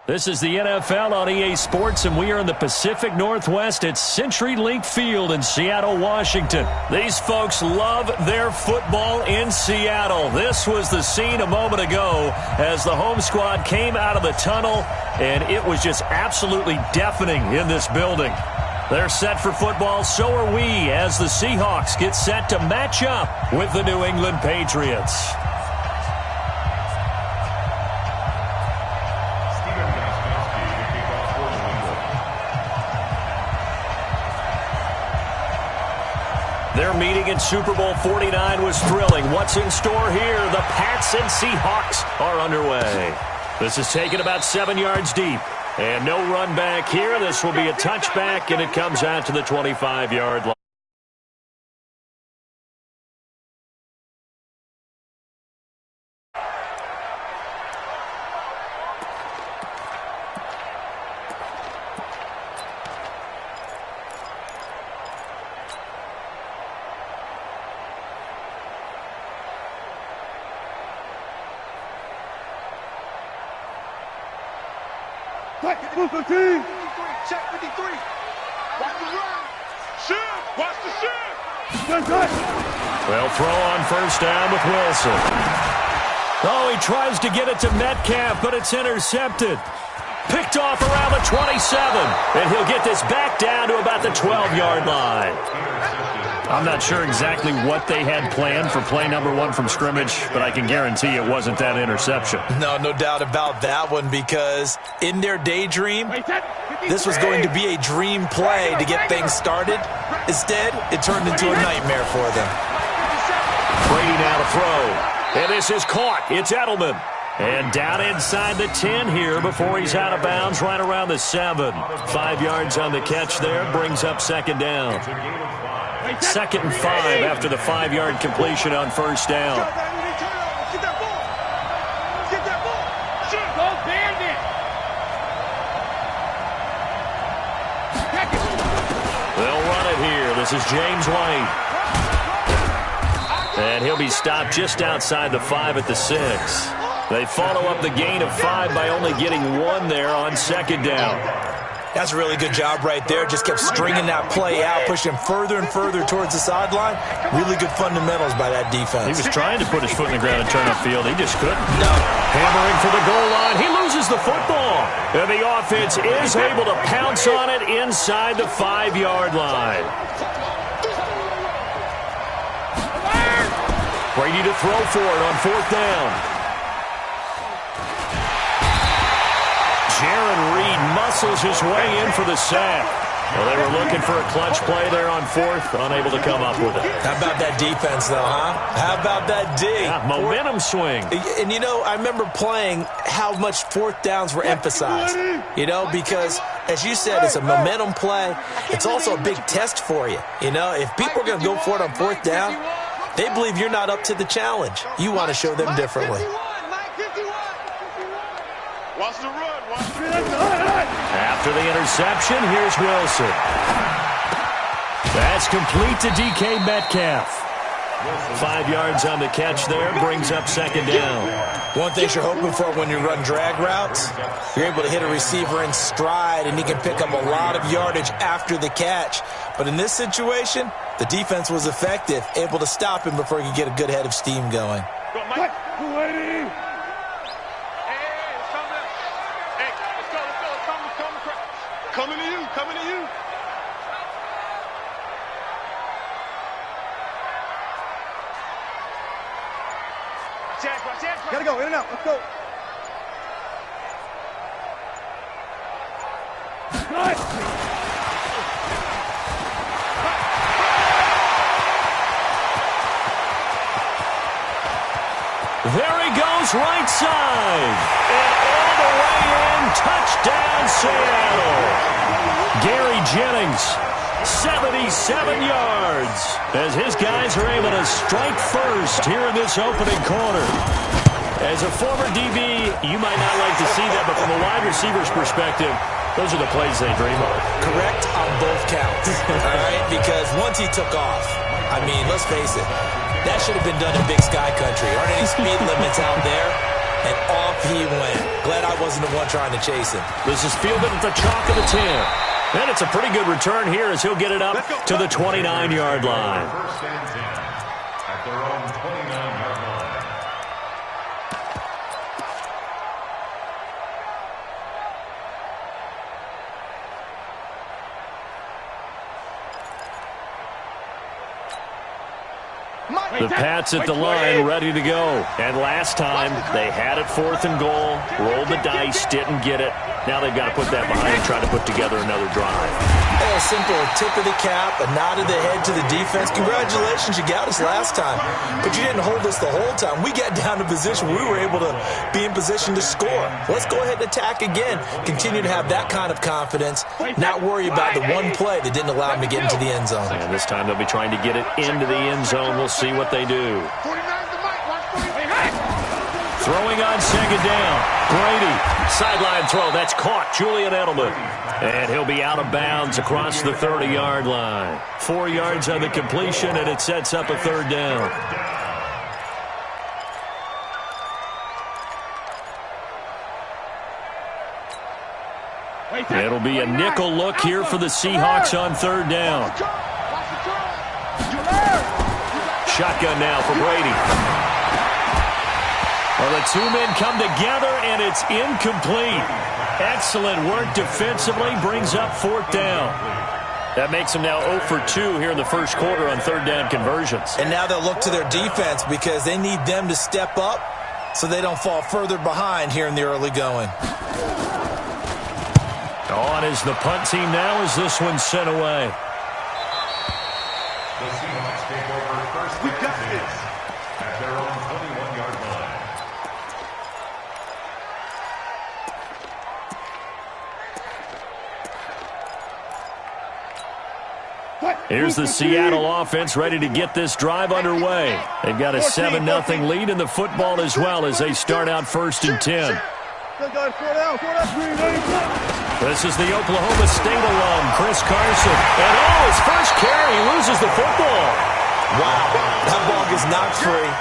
This is the NFL on EA Sports, and we are in the Pacific Northwest at CenturyLink Field in Seattle, Washington. These folks love their football in Seattle. This was the scene a moment ago as the home squad came out of the tunnel, and it was just absolutely deafening in this building. They're set for football, so are we, as the Seahawks get set to match up with the New England Patriots. Their meeting in Super Bowl 49 was thrilling. What's in store here? The Pats and Seahawks are underway. This is taken about 7 yards deep. And no run back here. This will be a touchback, and it comes out to the 25-yard line. Check 53. Watch the run. Shoot. Watch the shoot. Well, throw on first down with Wilson. Oh, he tries to get it to Metcalf, but it's intercepted. Picked off around the 27. And he'll get this back down to about the 12-yard line. I'm not sure exactly what they had planned for play number one from scrimmage, but I can guarantee it wasn't that interception. No doubt about that one, because in their daydream, this was going to be a dream play to get things started. Instead, it turned into a nightmare for them. Brady now to throw. And this is caught. It's Edelman. And down inside the 10 here before he's out of bounds, right around the 7. 5 yards on the catch there, brings up second down. 2nd and 5 after the 5-yard completion on first down. They'll run it here. This is James White. And he'll be stopped just outside the 5 at the 6. They follow up the gain of 5 by only getting 1 there on second down. That's a really good job right there. Just kept stringing that play out, pushing him further and further towards the sideline. Really good fundamentals by that defense. He was trying to put his foot in the ground and turn upfield. He just couldn't. No. Hammering for the goal line. He loses the football. And the offense is able to pounce on it inside the 5-yard line. Brady to throw for it on fourth down. Jaron Reed muscles his way in for the sack. Well, they were looking for a clutch play there on fourth, unable to come up with it. How about that defense, though, huh? How about that D? Yeah, momentum swing. And, you know, I remember playing how much fourth downs were emphasized, you know, because, as you said, it's a momentum play. It's also a big test for you. You know, if people are going to go for it on fourth down, they believe you're not up to the challenge. You want to show them differently. Watch the run. After the interception, here's Wilson. That's complete to DK Metcalf. 5 yards on the catch there, brings up second down. One thing you're hoping for when you run drag routes, you're able to hit a receiver in stride, and he can pick up a lot of yardage after the catch. But in this situation, the defense was effective, able to stop him before he could get a good head of steam going. Coming to you. Gotta go, in and out, let's go. There he goes, right side. And all the way in, touchdown Seattle. Gary Jennings, 77 yards, as his guys are able to strike first here in this opening quarter. As a former DB, you might not like to see that, but from a wide receiver's perspective, those are the plays they dream of. Correct on both counts, all right? Because once he took off, I mean, let's face it, that should have been done in Big Sky Country. Aren't any speed limits out there? And off he went. Glad I wasn't the one trying to chase him. This is fielded at the chalk of the 10. And it's a pretty good return here as he'll get it up to the 29-yard line. First and 10 at their own 29-yard line. The Pats at the line, ready to go. And last time, they had it 4th and goal, rolled the dice, didn't get it. Now they've got to put that behind and try to put together another drive. A simple tip of the cap, a nod of the head to the defense. Congratulations, you got us last time. But you didn't hold us the whole time. We got down to position where we were able to be in position to score. Let's go ahead and attack again. Continue to have that kind of confidence, not worry about the one play that didn't allow them to get into the end zone. And this time they'll be trying to get it into the end zone. We'll see what they do. Throwing on second down. Brady. Sideline throw. That's caught. Julian Edelman. And he'll be out of bounds across the 30-yard line. 4 yards on the completion, and it sets up a 3rd down. It'll be a nickel look here for the Seahawks on 3rd down. Shotgun now for Brady. Well, the two men come together, and it's incomplete. Excellent work defensively, brings up 4th down. That makes them now 0 for 2 here in the first quarter on 3rd down conversions. And now they'll look to their defense because they need them to step up so they don't fall further behind here in the early going. On is the punt team now as this one's sent away. The Seahawks take over first and 10 at their own 21-yard line. Here's the Seattle offense ready to get this drive underway. They've got a 7-0 lead in the football as well as they start out 1st and 10. This is the Oklahoma State alum, Chris Carson. And his first carry, he loses the football. Wow, that ball gets knocked free,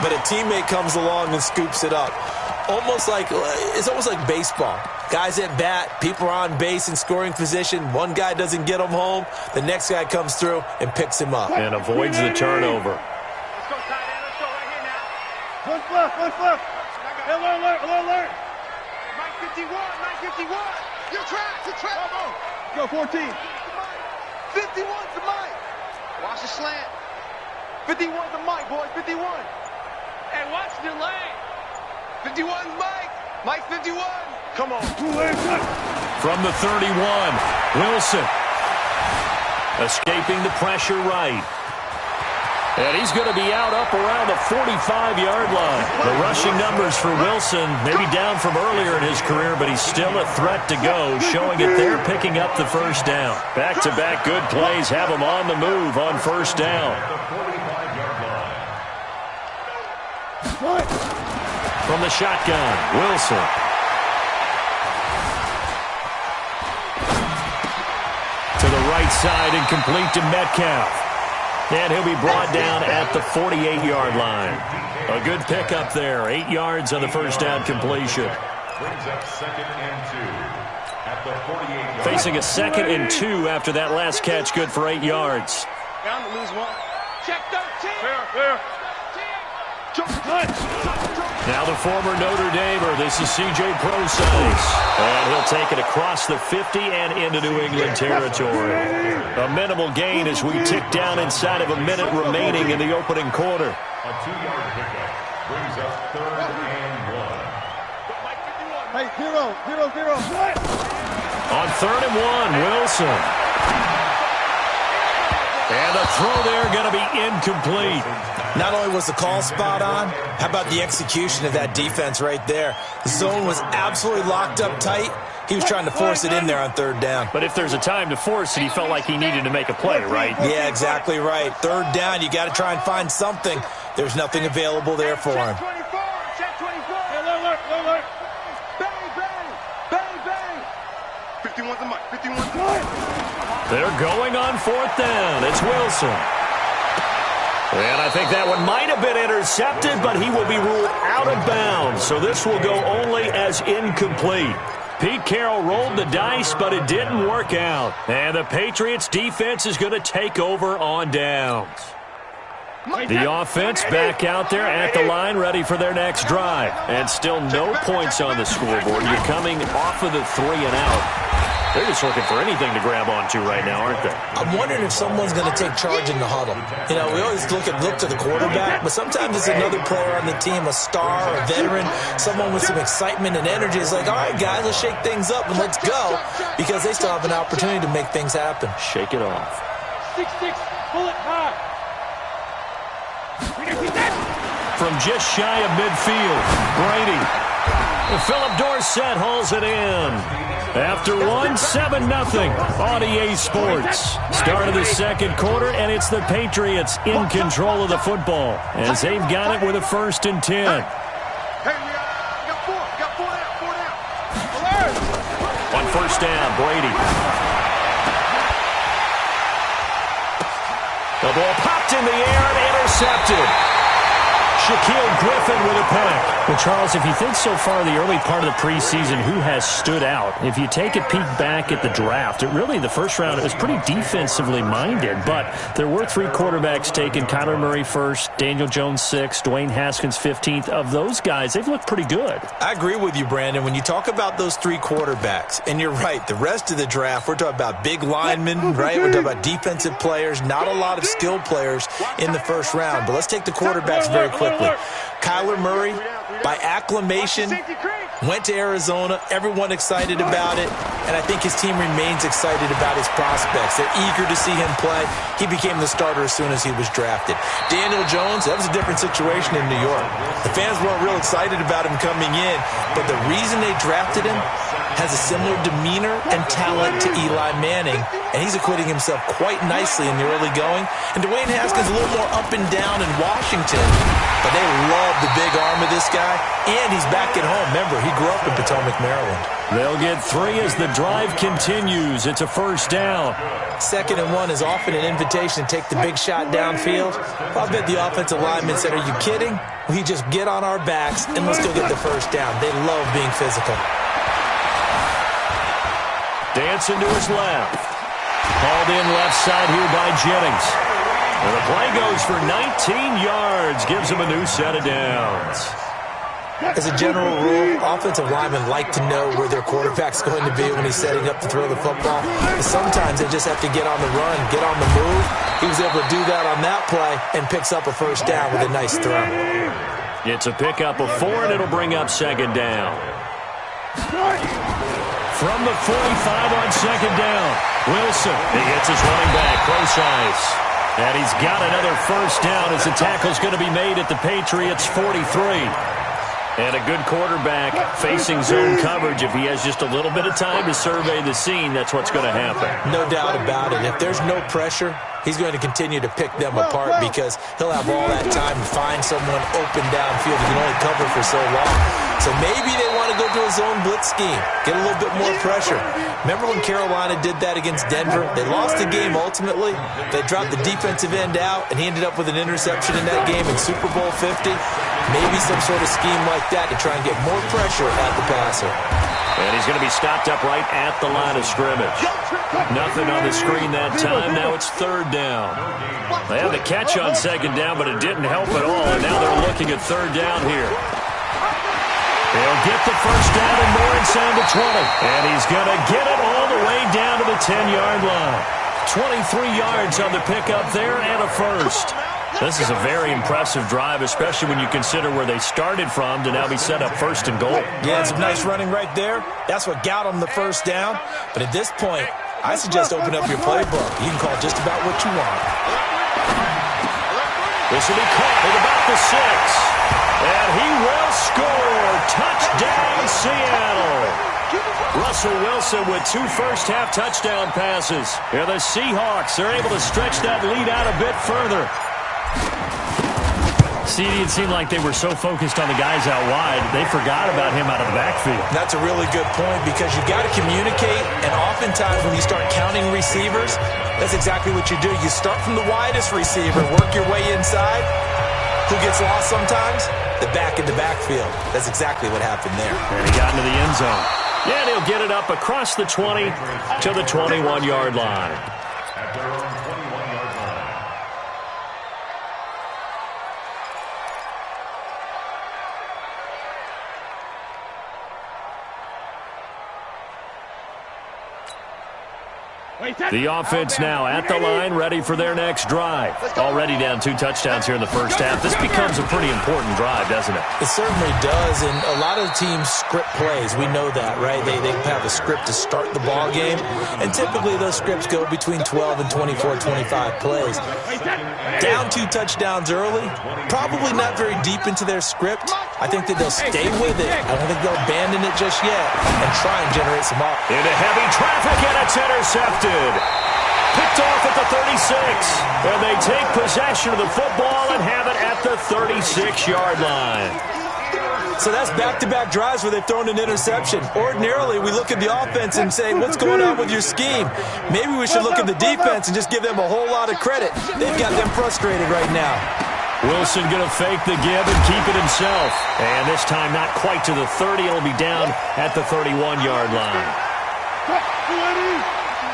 but a teammate comes along and scoops it up. It's almost like baseball. Guys at bat, people are on base in scoring position. One guy doesn't get him home. The next guy comes through and picks him up. And avoids the turnover. Let's go, tight end. Let's go right here now. One flip. Alert. Mike 51. You're trapped. Go 14. 51's the Mike. Watch the slant. 51's the Mike, boys. 51. Hey, watch the lane. 51's Mike. Mike 51. Come on. From the 31, Wilson. Escaping the pressure right. And he's going to be out up around the 45-yard line. The rushing numbers for Wilson maybe down from earlier in his career, but he's still a threat to go, showing it there, picking up the 1st down. Back-to-back good plays have him on the move on 1st down. From the shotgun, Wilson. To the right side and complete to Metcalf. And he'll be brought down at the 48-yard line. A good pickup there. 8 yards on the 1st down completion. Brings up 2nd and 2 at the 48-yard line. Facing a 2nd and 2 after that last catch, good for 8 yards. Down to lose one. Check 13. Fair. Now the former Notre Damer, this is C.J. Prosise. And he'll take it across the 50 and into New England territory. A minimal gain as we tick down inside of a minute remaining in the opening quarter. A 2-yard pickup brings up 3rd and 1. Hey, zero. On 3rd and 1, Wilson. And the throw there going to be incomplete. Not only was the call spot on, how about the execution of that defense right there? The zone was absolutely locked up tight. He was trying to force it in there on 3rd down. But if there's a time to force it, he felt like he needed to make a play, right? Yeah, exactly right. 3rd down, you got to try and find something. There's nothing available there for him. Check 24. Alert. Bang. 51's the Mike. 51's the Mike. They're going on 4th down. It's Wilson. And I think that one might have been intercepted, but he will be ruled out of bounds. So this will go only as incomplete. Pete Carroll rolled the dice, but it didn't work out. And the Patriots defense is going to take over on downs. The offense back out there at the line, ready for their next drive. And still no points on the scoreboard. You're coming off of the 3 and out. They're just looking for anything to grab onto right now, aren't they? I'm wondering if someone's going to take charge in the huddle. You know, we always look to the quarterback, but sometimes it's another player on the team, a star, a veteran, someone with some excitement and energy. It's like, all right, guys, let's shake things up and let's go, because they still have an opportunity to make things happen. Shake it off. 6-6, pull it high. From just shy of midfield, Brady. Philip Dorsett hauls it in. After 7-0 on EA Sports. Start of the second quarter, and it's the Patriots in control of the football as they've got it with a 1st and 10. Hey, we got four down. On 1st down, Brady. The ball popped in the air and intercepted. Shaquille Griffin with a pick. Well, Charles, if you think so far the early part of the preseason, who has stood out? If you take a peek back at the draft, the first round, it was pretty defensively minded, but there were 3 quarterbacks taken. Kyler Murray first, Daniel Jones 6th, Dwayne Haskins 15th. Of those guys, they've looked pretty good. I agree with you, Brandon. When you talk about those 3 quarterbacks, and you're right, the rest of the draft, we're talking about big linemen, right? We're talking about defensive players, not a lot of skilled players in the first round. But let's take the quarterbacks very quickly. Kyler Murray, by acclamation, went to Arizona. Everyone excited about it. And I think his team remains excited about his prospects. They're eager to see him play. He became the starter as soon as he was drafted. Daniel Jones, that was a different situation in New York. The fans weren't real excited about him coming in. But the reason they drafted him has a similar demeanor and talent to Eli Manning, and he's acquitting himself quite nicely in the early going. And Dwayne Haskins a little more up and down in Washington, but they love the big arm of this guy, and he's back at home. Remember, he grew up in Potomac, Maryland. They'll get 3 as the drive continues. It's a 1st down. 2nd and 1 is often an invitation to take the big shot downfield. I bet the offensive lineman said, are you kidding? We just get on our backs and let's go get the 1st down. They love being physical. Dancing to his left. Called in left side here by Jennings. And the play goes for 19 yards. Gives him a new set of downs. As a general rule, offensive linemen like to know where their quarterback's going to be when he's setting up to throw the football. But sometimes they just have to get on the run, get on the move. He was able to do that on that play and picks up a 1st down with a nice throw. It's a pickup of 4, and it'll bring up 2nd down. From the 45 on 2nd down, Wilson. He gets his running back close ice. And he's got another 1st down as the tackle's going to be made at the Patriots' 43. And a good quarterback facing zone coverage. If he has just a little bit of time to survey the scene, that's what's going to happen. No doubt about it. If there's no pressure, he's going to continue to pick them apart because he'll have all that time to find someone open downfield. He can only cover for so long. So maybe they want to go to a zone blitz scheme, get a little bit more pressure. Remember when Carolina did that against Denver? They lost the game ultimately. They dropped the defensive end out, and he ended up with an interception in that game in Super Bowl 50. Maybe some sort of scheme like that to try and get more pressure at the passer. And he's going to be stopped up right at the line of scrimmage. Nothing on the screen that time. Now it's 3rd down. They had the catch on 2nd down, but it didn't help at all. And now they're looking at 3rd down here. They'll get the 1st down and more inside the 20. And he's going to get it all the way down to the 10-yard line. 23 yards on the pickup there and a 1st. This is a very impressive drive, especially when you consider where they started from to now be set up 1st and goal. Yeah, some nice running right there. That's what got them the 1st down. But at this point, I suggest open up your playbook. You can call just about what you want. This will be caught at about the 6. And he will score. Touchdown, Seattle. Russell Wilson with 2 first-half touchdown passes. Here the Seahawks are able to stretch that lead out a bit further. CD, it seemed like they were so focused on the guys out wide, they forgot about him out of the backfield. That's a really good point because you've got to communicate, and oftentimes when you start counting receivers, that's exactly what you do. You start from the widest receiver, work your way inside. Who gets lost sometimes? The back in the backfield. That's exactly what happened there. And he got into the end zone. Yeah, and he'll get it up across the 20 to the 21-yard line. At their own 21-yard line. The offense now at the line, ready for their next drive. Already down 2 touchdowns here in the first half. This becomes a pretty important drive, doesn't it? It certainly does, and a lot of teams script plays. We know that, right? They have a script to start the ball game, and typically those scripts go between 12 and 24, 25 plays. Down 2 touchdowns early, probably not very deep into their script. I think that they'll stay with it. I don't think they'll abandon it just yet and try and generate some offense. Into heavy traffic, and it's intercepted. Picked off at the 36. And they take possession of the football and have it at the 36-yard line. So that's back-to-back drives where they've thrown an interception. Ordinarily, we look at the offense and say, what's going on with your scheme? Maybe we should look at the defense and just give them a whole lot of credit. They've got them frustrated right now. Wilson going to fake the give and keep it himself. And this time not quite to the 30. It'll be down at the 31-yard line.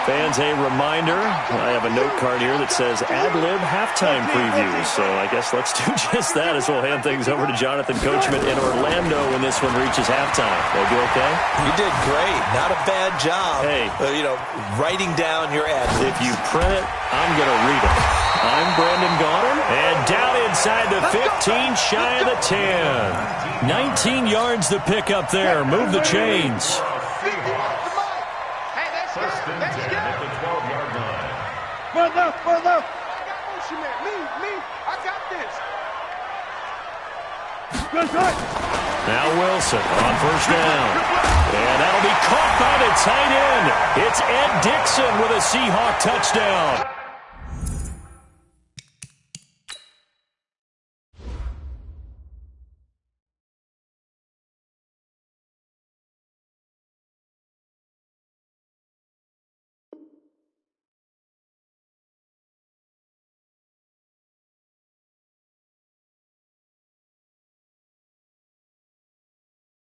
Fans, a reminder, I have a note card here that says ad-lib halftime previews. So I guess let's do just that as we'll hand things over to Jonathan Coachman in Orlando when this one reaches halftime. They'll be okay? You did great. Not a bad job. Hey. Writing down your ad-libs. If you print it, I'm going to read it. I'm Brandon Gaudin, and down inside the 15, shy of the 10. 19 yards to pick up there. Move the chains. First and 10 at the 12-yard line. Front left. I got motion there. Me. I got this. Good. Now Wilson on first down. And that'll be caught by the tight end. It's Ed Dixon with a Seahawk touchdown.